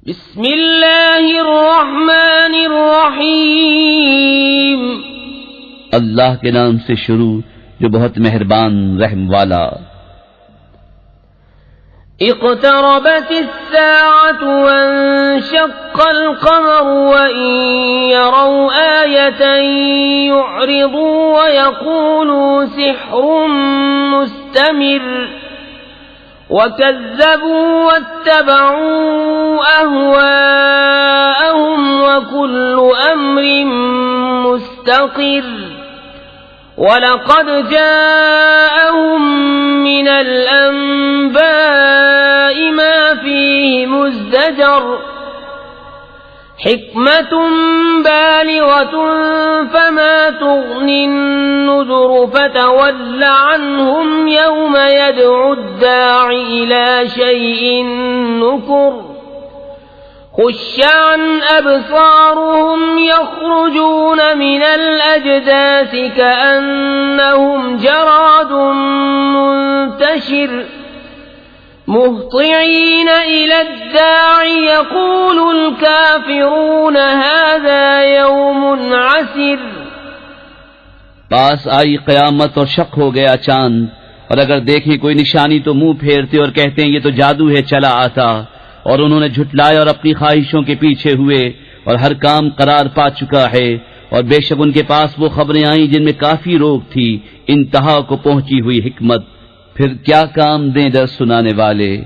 बिस्मिल्लाहिर्रहमानिर्रहीम। अल्लाह के नाम से शुरू जो बहुत मेहरबान रहम वाला। इक़्तरबतिस्साअतु वन्शक़्क़ल क़मरु वइन यरौ आयतन युअरिदू वयक़ूलू सिह्रुम मुस्तमिर वकज़्ज़बू वत्तबऊ अहवाअहुम वकुल्लु अम्रिन मुस्तक़िर वलक़द जाअहुम मिनल अंबाइ मा फ़ीहि मुज़्दजर हिक्मतुन बालिग़तुन फमा तुग़नि अन्नुज़ुर फ़तवल्ल अन्हुम यौम यद'उ अद्दा'i इला शैइन नुकुर खुश्श अन अबसारुहुम यख़रुजून मिनल अजदासी कअन्नहुम जरादुम मुंतशिर मुहतिईन इला अद्दा'i यक़ूलुल काफ़िरून हाज़ा यौमुन असीर। पास आई क़यामत और शक हो गया चांद, और अगर देखें कोई निशानी तो मुंह फेरते और कहते हैं ये तो जादू है चला आता। और उन्होंने झुटलाया और अपनी ख्वाहिशों के पीछे हुए, और हर काम करार पा चुका है। और बेशक उनके पास वो खबरें आईं जिनमें काफी रोक थी, इंतहा को पहुंची हुई हिकमत। फिर क्या काम दें दर सुनाने वाले,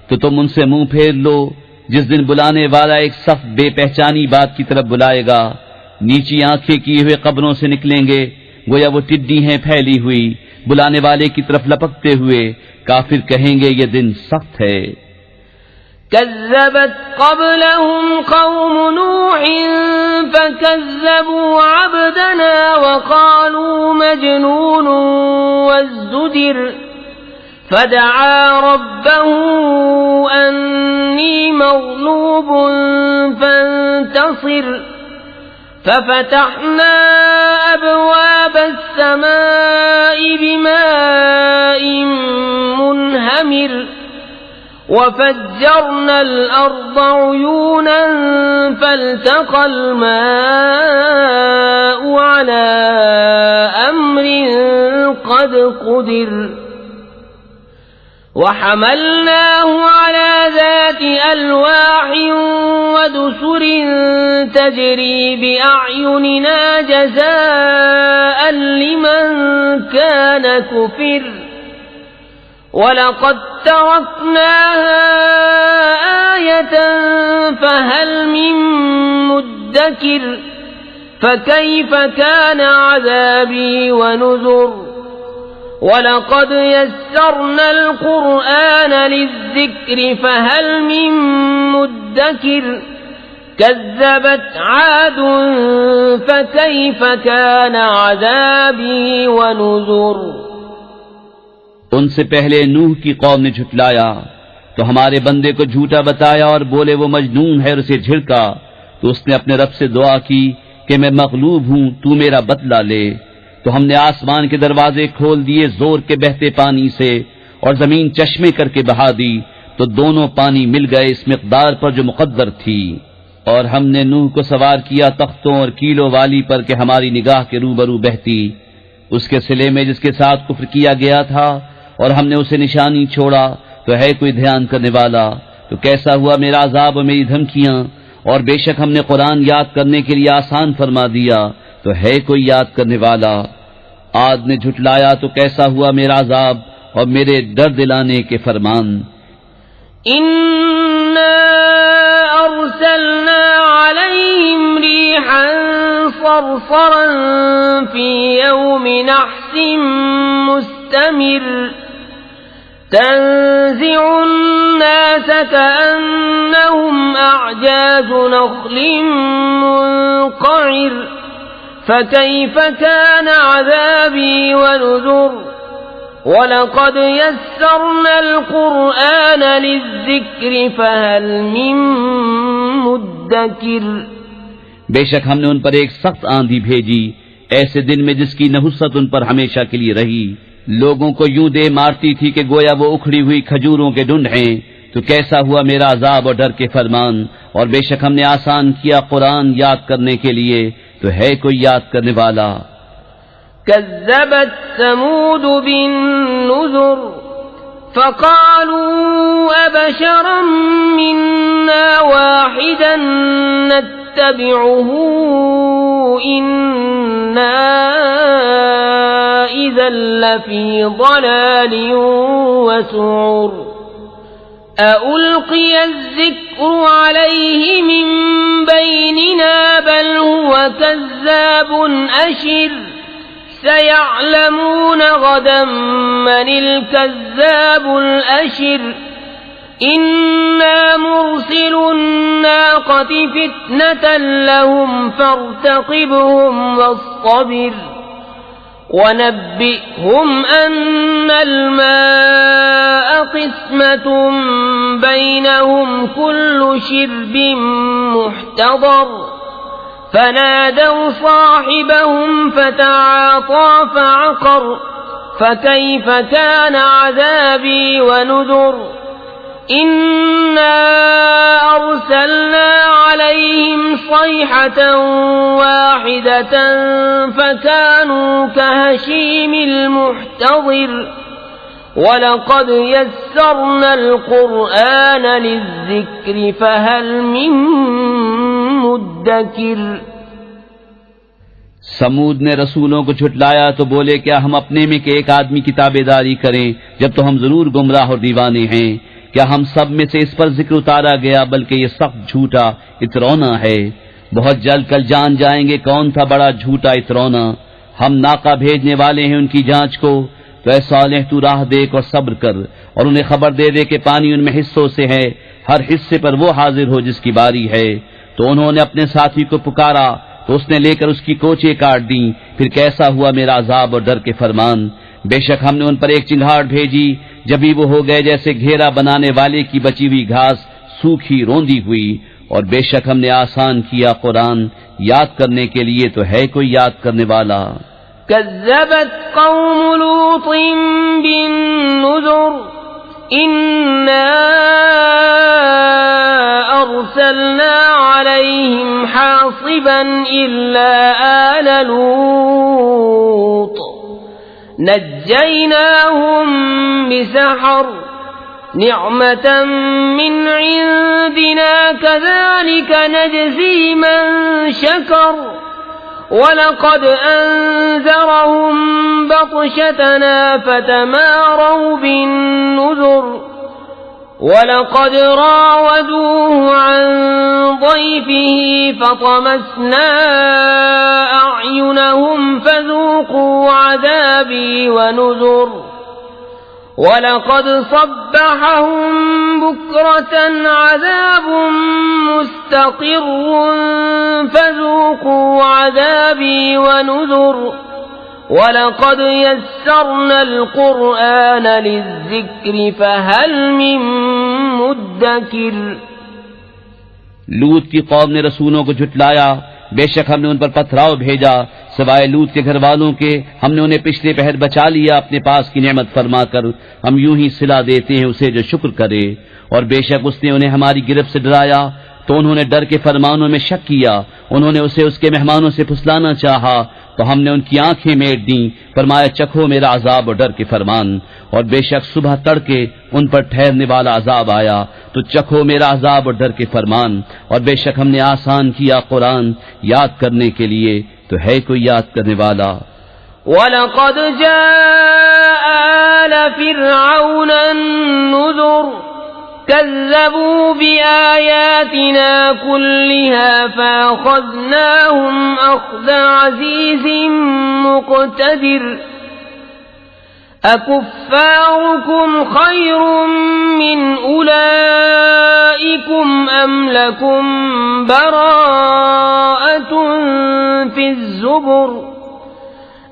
तो तुम उनसे मुंह फेर लो। जिस दिन बुलाने वाला एक सफ बेपहचानी बात की तरफ बुलाएगा, नीची आंखें किए हुए कब्रों से निकलेंगे, गोया वो टिड्डी हैं फैली हुई, बुलाने वाले की तरफ लपकते हुए। काफिर कहेंगे ये दिन सख्त है। कज़्ज़बत क़ब्लहुम क़ौम नूहिन फ़कज़्ज़बू अब्दना वक़ालू मजनूनुन वज़्ज़ुजिर फ़दअा रब्बहू अन्नी मग़लूबुन फ़ंतसिर फ़फ़तहना अबवाब अस्समाइ बिमाइन मुनहमिर वफ़ज्जरना अल-अर्ज़ उयूनन फ़ल्तक़ा अल-माउ अला अम्रिन क़द क़ुदिर वहमलनाहु अला ज़ाति अल्वाहिन वदुसुर तजरी बिअअयुनिना जज़ाअन लिमन कान कुफ़िर वलक़द तरक्नाहा आयतन फ़हल मिन मुद्दकिर फ़कैफ़ कान अज़ाबी वनुज़ुर वलक़द यस्सरना अल-क़ुरआन लिज़्ज़िक्र फ़हल मिन मुद्दकिर कज़्ज़बत आदुन फ़कैफ़ कान अज़ाबी वनुज़ुर। उनसे पहले नूह की कौम ने झुटलाया तो हमारे बंदे को झूठा बताया और बोले वो मजनून है और उसे झिड़का। तो उसने अपने रब से दुआ की कि मैं मग़लूब हूं, तू मेरा बदला ले। तो हमने आसमान के दरवाजे खोल दिए जोर के बहते पानी से, और जमीन चश्मे करके बहा दी, तो दोनों पानी मिल गए इस मिक़दार पर जो मुक़द्दर थी। और हमने नूह को सवार किया तख्तों और कीलों वाली पर कि हमारी निगाह के रूबरू बहती, उसके सिले में जिसके साथ कुफ्र किया गया था। और हमने उसे निशानी छोड़ा, तो है कोई ध्यान करने वाला। तो कैसा हुआ मेरा अज़ाब और मेरी धमकियां। और बेशक हमने कुरान याद करने के लिए आसान फरमा दिया, तो है कोई याद करने वाला। आद ने झुटलाया तो कैसा हुआ मेरा अज़ाब और मेरे डर दिलाने के फरमान। इन्ना अर्सलना अलैहिम रीहन सरसरन फी यौमिन नहसिन मुस्तमिर तंज़िउ अन्नास कअन्नहुम अअजाज़ु नख़्लिन मुनक़इर फ़कैफ़ कान अज़ाबी वनुज़ुर वलक़द यस्सरना अल-क़ुरआन लिज़्ज़िक्र फ़हल मिन मुद्दकिर। बेशक हमने उन पर एक सख्त आंधी भेजी, ऐसे दिन में जिसकी नहुसत उन पर हमेशा के लिए रही। लोगों को यूं दे मारती थी कि गोया वो उखड़ी हुई खजूरों के ढूंढ हैं। तो कैसा हुआ मेरा अजाब और डर के फरमान। और बेशक हमने आसान किया कुरान याद करने के लिए, तो है कोई याद करने वाला। कज़्ज़बत समूद बिन्नुज़ुर फ़क़ालू अबशरन मिन्ना वाहिदन नत्तबिउहु इन्ना इज़न लफ़ी ज़लालिन वसुऊर। अउल्क़िय अज़्ज़िक्रु अलैहि मिन बैनिना बल हुव कज़्ज़ाबुन अशिर। सयअलमून गदन मनिल कज़्ज़ाबुल अशिर। इन्ना मुरसिलुन नाक़ति फ़ित्नतन लहुम फ़र्तक़िबहुम वस्तबिर। वनब्बिअहुम अन्नल माअ क़िस्मतुन बैनहुम कुल्लु शिर्बिन मुहतदर। फनादौ साहिबहुम फ़तआता फ़अक़र। फ़कैफ़ कान अज़ाबी वनुज़ुर। इन्ना अरसलना अलैहिम सयहतन वाहिदतन फ़कानू कहशीमिल मुहतज़िर। वलक़द यस्सरनल क़ुरआन लिज़्ज़िक्रि फ़हल मिन मुद्दकिर। समूद ने रसूलों को झुटलाया तो बोले, क्या हम अपने में के एक आदमी की ताबेदारी करें, जब तो हम जरूर गुमराह और दीवाने हैं। क्या हम सब में से इस पर जिक्र उतारा गया, बल्कि ये सख्त झूठा इतरौना है। बहुत जल्द कल जान जाएंगे कौन था बड़ा झूठा इतरौना। हम नाका भेजने वाले हैं उनकी जांच को। तो ऐ सालेह तू राह देख और सब्र कर, और उन्हें खबर दे दे कि पानी उनमें हिस्सों से है, हर हिस्से पर वो हाजिर हो जिसकी बारी है। तो उन्होंने अपने साथी को पुकारा, तो उसने लेकर उसकी कोचें काट दी। फिर कैसा हुआ मेरा अजाब और डर के फरमान। बेशक हमने उन पर एक चिंगाड़ भेजी, जभी वो हो गए जैसे घेरा बनाने वाले की बची हुई घास सूखी रोंदी हुई। और बेशक हमने आसान किया कुरान याद करने के लिए, तो है कोई याद करने वाला। कज़्ज़बत कौम लूतिन बिन्नुज़ुर। इन्ना अरसलना अलैहिम हासिबन इल्ला आल लूत नज्जैनाहुम बिसहर निअमतन मिन इंदिना कज़ालिक नजज़ी मन शकर। वलक़द अंज़रहुम बत्शतना फ़तमारौ बिन्नुज़ुर। वलक़द रावदूहु अन ضيफिही फ़तमस्ना अअयुनहुम फ़ज़ूक़ू अज़ाबी वनुज़ुर। वलक़द सब्बहहुम बुक्रतन अज़ाबुन मुस्तक़िर्रुन फ़ज़ूक़ू अज़ाबी वनुज़ुर। वलक़द यस्सरनल क़ुरआन लिज़्ज़िक्रि फ़हल मिन मुद्दकिर। लूत की कौम ने रसूलों को झुटलाया। बेशक हमने उन पर पथराव भेजा। सिवाय लूत के घर वालों के हमने उन्हें पिछले पहर बचा लिया अपने पास की नेमत फरमाकर। हम यूं ही सिला देते हैं उसे जो शुक्र करे। और बेशक उसने उन्हें हमारी गिरफ्त से डराया, तो उन्होंने डर के फरमानों में शक किया। उन्होंने उसे उसके मेहमानों से फुसलाना चाहा, तो हमने उनकी आंखें मेट दी। फरमाया, चखो मेरा अजाब और डर के फरमान। और बेशक सुबह तड़के उन पर ठहरने वाला अजाब आया, तो चखो मेरा अजाब और डर के फरमान। और बेशक हमने आसान किया कुरान याद करने के लिए, तो है कोई याद करने वाला। वलक़द जाअ आल फ़िरऔन अन्नुज़ुर। कज़्ज़बू बिआयातिना कुल्लिहा फ़अख़ज़नाहुम अख़ज़ अज़ीज़िन मुक़तदिर। अकुफ़्फ़ारुकुम ख़ैरुम मिन उलाइकुम अम लकुम बराअतुन फ़िज़्ज़ुबुर।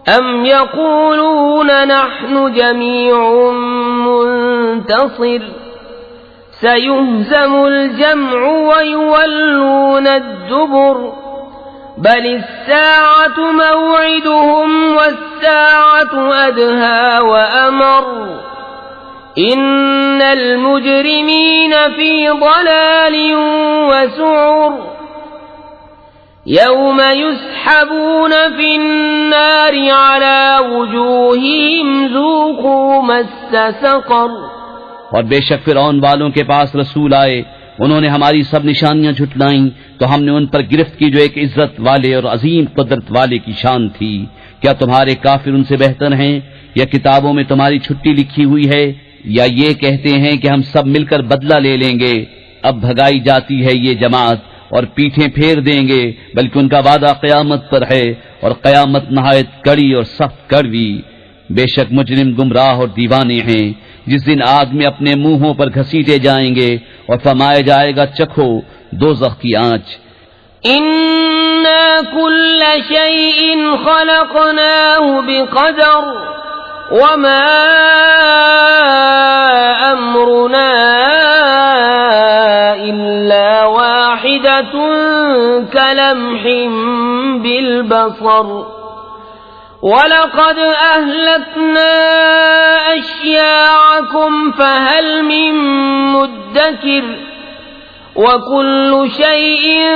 अम यक़ूलून नहनु जमीउन मुन्तसिर। सयुहज़मुल जम्उ वयुवल्लून अद्दुबुर। बल इस्साअतु मौइदुहुम वस्साअतु अदहा व अमर इन्नल मुजरिमीन फी ज़लालिन व सुउर यौम युस्हबून फिन्नारि अला वुजूहिहिम ज़ूक़ू मस्स सक़र। और बेशक फिरौन वालों के पास रसूल आए, उन्होंने हमारी सब निशानियां झुटलाईं, तो हमने उन पर गिरफ्त की जो एक इज्जत वाले और अजीम कुदरत वाले की शान थी। क्या तुम्हारे काफिर उनसे बेहतर हैं, या किताबों में तुम्हारी छुट्टी लिखी हुई है, या ये कहते हैं कि हम सब मिलकर बदला ले लेंगे। अब भगाई जाती है ये जमात और पीठें फेर देंगे, बल्कि उनका वादा क़यामत पर है, और क़यामत नहायत कड़ी और सख्त कड़वी। बेशक मुजरिम गुमराह और दीवाने हैं, जिस दिन आग में अपने मुंहों पर घसीटे जाएंगे और फरमाया जाएगा चखो दोज़ख की आंच। इन्ना कुल्ल शैइन खलक़नाहु बिक़दर वमा अम्रुना इल्ला वाहिदतुन कलम्हिन बिलबसर वलक़द अहलकना अश्याअकुम फहल मिन मुद्दकिर वकुल्लु शैइन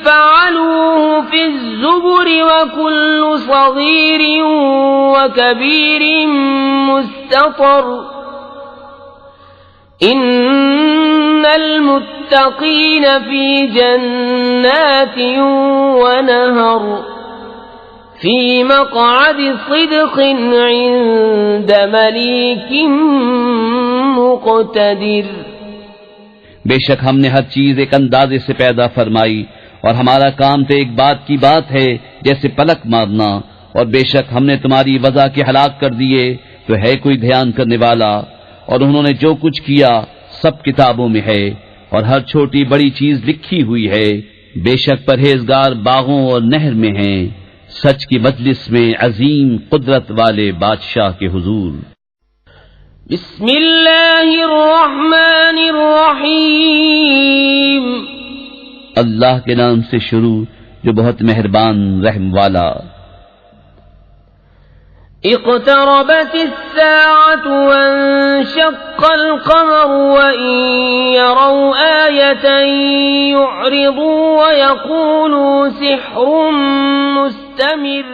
फ़अलूहु फ़िज़्ज़ुबुर वकुल्लु सग़ीरिन वकबीरिन मुस्ततर इन्नल मुत्तक़ीन फ़ी जन्नातिन व नहर फी मक़अद सिद्क़िन इंद मलीकिन मुक़तदिर। बेशक हमने हर चीज एक अंदाजे से पैदा फरमाई, और हमारा काम तो एक बात की बात है जैसे पलक मारना। और बेशक हमने तुम्हारी वज़ा के हलाक कर दिए, तो है कोई ध्यान करने वाला। और उन्होंने जो कुछ किया सब किताबों में है, और हर छोटी बड़ी चीज लिखी हुई है। बेशक परहेजगार बागों और नहर में हैं, सच की मजलिस में अजीम कुदरत वाले बादशाह के हुजूर। बिस्मिल्लाहिर्रहमानिर्रहीम। अल्लाह के नाम से शुरू जो बहुत मेहरबान रहम वाला। इक़्तरबतिस्साअतु वंशक़्क़ल क़मरु वइन यरौ आयतन यु'रिदू वयक़ूलू सिह्रुम मुस्तमिर।